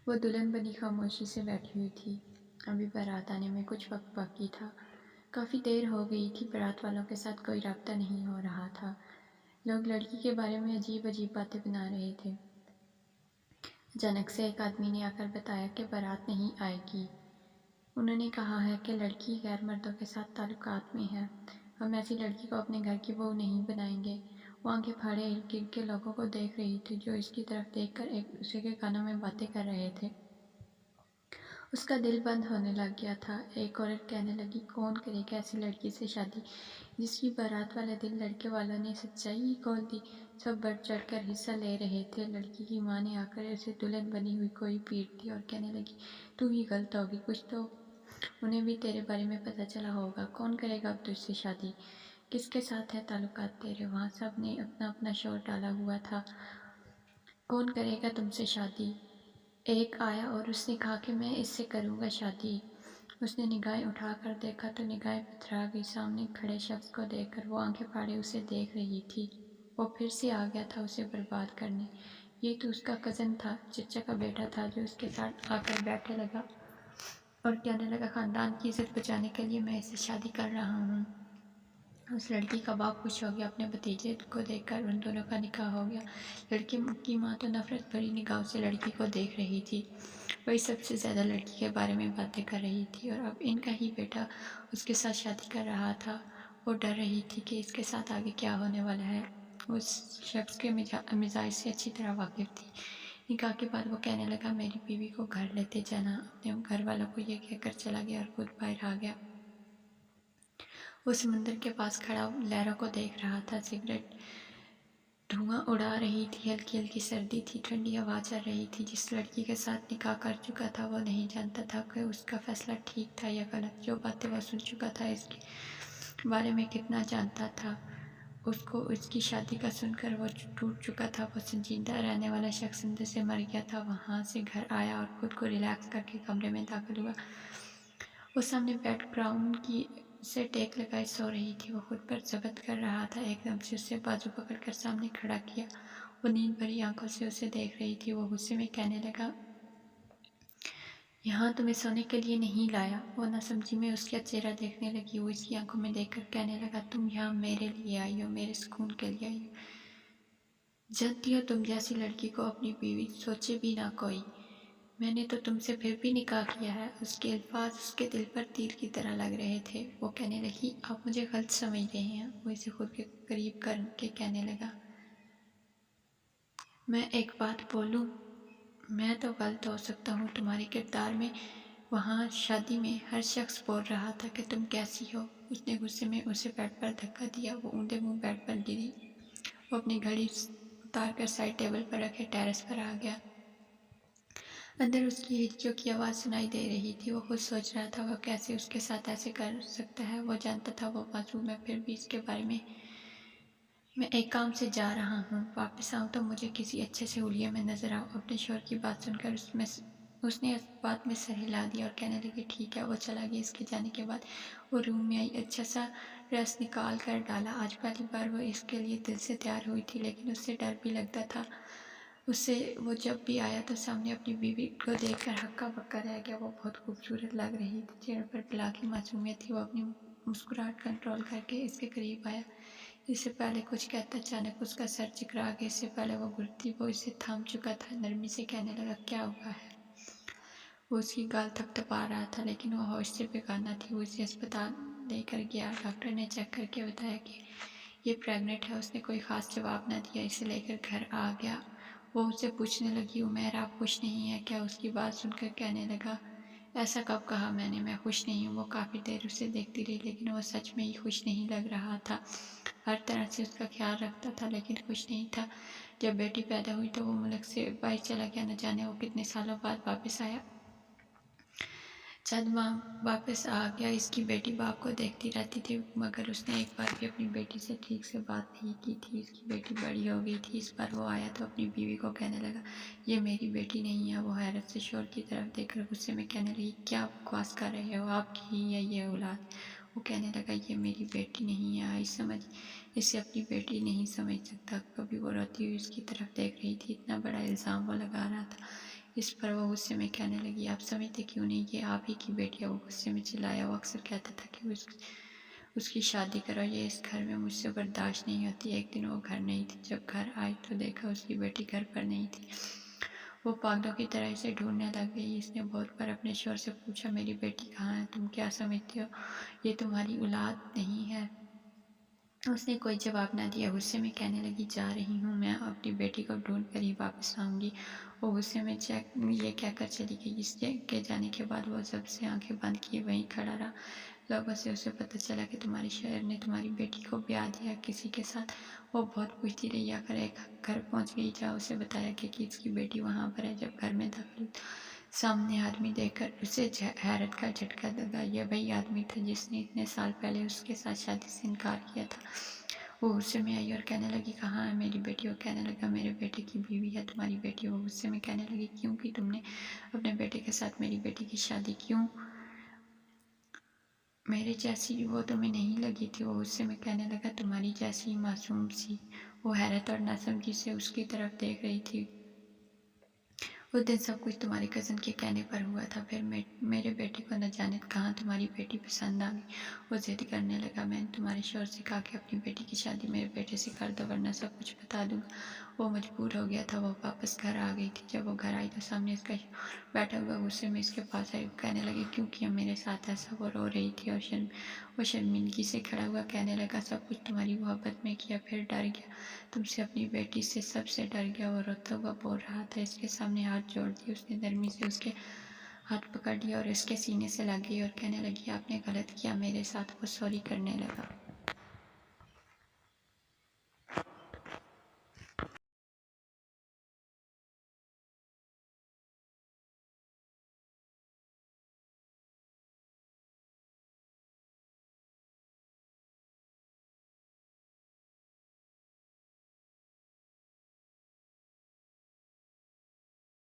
وہ دلہن بنی خاموشی سے بیٹھی ہوئی تھی۔ ابھی بارات آنے میں کچھ وقت باقی تھا۔ کافی دیر ہو گئی تھی، بارات والوں کے ساتھ کوئی رابطہ نہیں ہو رہا تھا۔ لوگ لڑکی کے بارے میں عجیب عجیب باتیں بنا رہے تھے۔ اچانک سے ایک آدمی نے آ کر بتایا کہ بارات نہیں آئے گی۔ انہوں نے کہا ہے کہ لڑکی غیر مردوں کے ساتھ تعلقات میں ہے۔ ہم ایسی لڑکی کو اپنے گھر کی بہو نہیں بنائیں گے۔ وہ آنکھیں پھاڑے ارد گرد کے لوگوں کو دیکھ رہی تھی جو اس کی طرف دیکھ کر ایک دوسرے کے کانوں میں باتیں کر رہے تھے۔ اس کا دل بند ہونے لگ گیا تھا۔ ایک عورت کہنے لگی، کون کرے گا ایسی لڑکی سے شادی جس کی بارات والے دن لڑکے والوں نے سچائی ہی کھول دی۔ سب بڑھ چڑھ کر حصہ لے رہے تھے۔ لڑکی کی ماں نے آ کر اسے دلہن بنی ہوئی کوئی پیٹ دی اور کہنے لگی، تو ہی غلط ہوگی، کچھ تو انہیں بھی تیرے بارے میں پتہ چلا ہوگا۔ کون کرے گا اب تجھ سے شادی؟ کس کے ساتھ ہے تعلقات تیرے؟ وہاں سب نے اپنا اپنا شور ڈالا ہوا تھا۔ کون کرے گا تم سے شادی؟ ایک آیا اور اس نے کہا کہ میں اس سے کروں گا شادی۔ اس نے نگاہیں اٹھا کر دیکھا تو نگاہیں پتھرا گئی۔ سامنے کھڑے شخص کو دیکھ کر وہ آنکھیں پھاڑے اسے دیکھ رہی تھی۔ وہ پھر سے آ گیا تھا اسے برباد کرنے۔ یہ تو اس کا کزن تھا، چچا کا بیٹا تھا جو اس کے ساتھ آ کر بیٹھنے لگا اور کہنے لگا، خاندان کی عزت بچانے کے لیے میں اس سے شادی کر رہا ہوں۔ اس لڑکی کا باپ خوش ہو گیا۔ اپنے بھتیجے کو دیکھ کر ان دونوں کا نکاح ہو گیا۔ لڑکی کی ماں تو نفرت بھری نگاہوں سے لڑکی کو دیکھ رہی تھی۔ وہی سب سے زیادہ لڑکی کے بارے میں باتیں کر رہی تھی اور اب ان کا ہی بیٹا اس کے ساتھ شادی کر رہا تھا۔ وہ ڈر رہی تھی کہ اس کے ساتھ آگے کیا ہونے والا ہے۔ وہ اس شخص کے مزاج سے اچھی طرح واقف تھی۔ نکاح کے بعد وہ کہنے لگا، میری بیوی کو گھر لیتے جانا۔ اپنے گھر والوں کو یہ کہہ کر چلا گیا اور خود باہر آ گیا۔ وہ سمندر کے پاس کھڑا لہروں کو دیکھ رہا تھا۔ سگریٹ دھواں اڑا رہی تھی۔ ہلکی ہلکی سردی تھی، ٹھنڈی ہوا چل رہی تھی۔ جس لڑکی کے ساتھ نکاح کر چکا تھا وہ نہیں جانتا تھا کہ اس کا فیصلہ ٹھیک تھا یا غلط۔ جو باتیں وہ سن چکا تھا اس کے بارے میں کتنا جانتا تھا۔ اس کو اس کی شادی کا سن کر وہ ٹوٹ چکا تھا۔ وہ سنجیدہ رہنے والا شخص اندر سے مر گیا تھا۔ وہاں سے گھر آیا اور خود کو ریلیکس کر کے کمرے میں داخل ہوا۔ وہ سامنے بیڈ گراؤنڈ کی سے ٹیک لگائے سو رہی تھی۔ وہ خود پر ضبط کر رہا تھا۔ ایک دم سے اسے بازو پکڑ کر سامنے کھڑا کیا۔ وہ نیند بھری آنکھوں سے اسے دیکھ رہی تھی۔ وہ غصے میں کہنے لگا، یہاں تمہیں سونے کے لیے نہیں لایا۔ وہ ناسمجھی میں اس کا چہرہ دیکھنے لگی۔ وہ اس کی آنکھوں میں دیکھ کر کہنے لگا، تم یہاں میرے لیے آئی ہو، میرے سکون کے لیے آئی ہو۔ جانتی ہو تم جیسی لڑکی کو اپنی بیوی سوچے بھی نہ کوئی۔ میں نے تو تم سے پھر بھی نکاح کیا ہے۔ اس کے الفاظ اس کے دل پر تیر کی طرح لگ رہے تھے۔ وہ کہنے لگی، آپ مجھے غلط سمجھ رہے ہیں۔ وہ اسے خود کے قریب کر کے کہنے لگا، میں ایک بات بولوں؟ میں تو غلط ہو سکتا ہوں تمہارے کردار میں۔ وہاں شادی میں ہر شخص بول رہا تھا کہ تم کیسی ہو۔ اس نے غصے میں اسے بیڈ پر دھکا دیا۔ وہ اونڈے منہ بیڈ پر گری۔ وہ اپنی گھڑی اتار کر سائڈ ٹیبل پر رکھے ٹیرس پر آ گیا۔ اندر اس کی ہچکیوں کی آواز سنائی دے رہی تھی۔ وہ خود سوچ رہا تھا وہ کیسے اس کے ساتھ ایسے کر سکتا ہے۔ وہ جانتا تھا وہ معصوم ہے، پھر بھی اس کے بارے میں ایک کام سے جا رہا ہوں، واپس آؤں تو مجھے کسی اچھے سے حلیے میں نظر آؤ۔ اپنے شوہر کی بات سن کر اس نے اس بات میں سر ہلا دیا اور کہنے لگی، ٹھیک ہے۔ وہ چلا گیا۔ اس کے جانے کے بعد وہ روم میں آئی، اچھا سا ڈریس نکال کر ڈالا۔ آج پہلی بار وہ اس کے لیے دل سے تیار ہوئی تھی، لیکن اس سے ڈر بھی لگتا تھا۔ وہ جب بھی آیا تو سامنے اپنی بیوی کو دیکھ کر ہکا بکا رہ گیا۔ وہ بہت خوبصورت لگ رہی تھی، چہرے پر بلا کی معصومیت تھی۔ وہ اپنی مسکراہٹ کنٹرول کر کے اس کے قریب آیا۔ اس سے پہلے کچھ کہتا اچانک اس کا سر چکرا گیا۔ اس سے پہلے وہ گرتی وہ اسے تھام چکا تھا۔ نرمی سے کہنے لگا، کیا ہوا ہے؟ وہ اس کی گال تھپ تھپا رہا تھا لیکن وہ ہوش سے بیگانہ تھی۔ وہ اسے اسپتال لے کر گیا۔ ڈاکٹر نے چیک کر کے بتایا کہ یہ پریگننٹ ہے۔ اس نے کوئی خاص جواب نہ دیا، اسے لے کر گھر آ گیا۔ وہ اسے پوچھنے لگی، عمیر آپ خوش نہیں ہیں کیا؟ اس کی بات سن کر کہنے لگا، ایسا کب کہا میں نے؟ میں خوش نہیں ہوں۔ وہ کافی دیر اسے دیکھتی رہی لیکن وہ سچ میں ہی خوش نہیں لگ رہا تھا۔ ہر طرح سے اس کا خیال رکھتا تھا لیکن خوش نہیں تھا۔ جب بیٹی پیدا ہوئی تو وہ ملک سے باہر چلا گیا۔ نہ جانے وہ کتنے سالوں بعد واپس آیا۔ چند ماہ واپس آ گیا۔ اس کی بیٹی باپ کو دیکھتی رہتی تھی مگر اس نے ایک بار بھی اپنی بیٹی سے ٹھیک سے بات نہیں کی تھی۔ اس کی بیٹی بڑی ہو گئی تھی۔ اس بار وہ آیا تو اپنی بیوی کو کہنے لگا، یہ میری بیٹی نہیں ہے۔ وہ حیرت سے شوہر کی طرف دیکھ کر غصے میں کہنے لگی، کیا بکواس کر رہے ہو؟ آپ کی ہی ہے یہ اولاد؟ وہ کہنے لگا، یہ میری بیٹی نہیں ہے۔ آئی سمجھ اسے اپنی بیٹی نہیں سمجھ سکتا۔ کبھی وہ روتی ہوئی اس کی طرف دیکھ رہی تھی۔ اتنا بڑا الزام وہ لگا رہا تھا اس پر وہ غصے میں کہنے لگی، آپ سمجھتے کیوں نہیں، یہ آپ ہی کی بیٹی ہے۔ وہ غصے میں چلایا۔ وہ اکثر کہتا تھا کہ اس کی شادی کرو، یہ اس گھر میں مجھ سے برداشت نہیں ہوتی۔ ایک دن وہ گھر نہیں تھی۔ جب گھر آئی تو دیکھا اس کی بیٹی گھر پر نہیں تھی۔ وہ پاگلوں کی طرح اسے ڈھونڈنے لگ گئی۔ اس نے بہت بار اپنے شوہر سے پوچھا، میری بیٹی کہاں ہے؟ تم کیا سمجھتے ہو یہ تمہاری اولاد نہیں ہے؟ اس نے کوئی جواب نہ دیا۔ غصے میں کہنے لگی، جا رہی ہوں، میں اپنی بیٹی کو ڈھونڈ کر ہی واپس آؤں گی۔ وہ غصے میں یہ کہہ کر چلی گئی۔ اس کے جانے کے بعد وہ جب سے آنکھیں بند کیے وہیں کھڑا رہا۔ لوگوں سے اسے پتہ چلا کہ تمہارے شوہر نے تمہاری بیٹی کو بیاہ دیا کسی کے ساتھ۔ وہ بہت پوچھتی رہی، آخر ایک گھر پہنچ گئی جہاں اسے بتایا کہ اس کی بیٹی وہاں پر ہے۔ جب گھر میں داخل ہوئی تو سامنے آدمی دیکھ کر اسے حیرت کا جھٹکا لگا۔ یہ وہی آدمی تھا جس نے اتنے سال پہلے اس کے ساتھ شادی سے انکار کیا تھا۔ وہ غصے میں آئی اور کہنے لگی، کہاں ہے میری بیٹی؟ وہ کہنے لگا، میرے بیٹے کی بیوی ہے تمہاری بیٹی۔ وہ غصے میں کہنے لگی، کیوں کی تم نے اپنے بیٹے کے ساتھ میری بیٹی کی شادی کیوں؟ میرے جیسی وہ تمہیں نہیں لگی تھی۔ وہ غصے میں کہنے لگا، تمہاری جیسی ہی معصوم سی۔ وہ حیرت اور ناسمجھی سے اس کی طرف دیکھ رہی تھی۔ اس دن سب کچھ تمہاری کزن کے کہنے پر ہوا تھا۔ پھر میرے بیٹے کو نہ جانے کہاں تمہاری بیٹی پسند آ گئی۔ وہ ضد کرنے لگا، میں نے تمہارے شوہر سے کہا کہ اپنی بیٹی کی شادی میرے بیٹے سے کر دو ورنہ سب کچھ بتا دوں گا۔ وہ مجبور ہو گیا تھا۔ وہ واپس گھر آ گئی تھی۔ جب وہ گھر آئی تو سامنے اس کا شوہر بیٹھا ہوا غصے میں اس کے پاس آئی۔ وہ کہنے لگی، کیوں کیا میرے ساتھ ایسا؟ وہ رو رہی تھی اور وہ شرمندگی سے کھڑا ہوا کہنے لگا، سب کچھ تمہاری محبت میں کیا، پھر ڈر گیا تم سے، اپنی بیٹی سے سب سے ڈر گیا۔ وہ روتا ہوا بول رہا تھا۔ اس کے سامنے ہاتھ جوڑ دیے۔ اس نے نرمی سے اس کے ہاتھ پکڑ لیا اور اس کے سینے سے لگ گئی اور کہنے لگی، آپ نے غلط کیا میرے ساتھ۔ وہ سوری کرنے لگا۔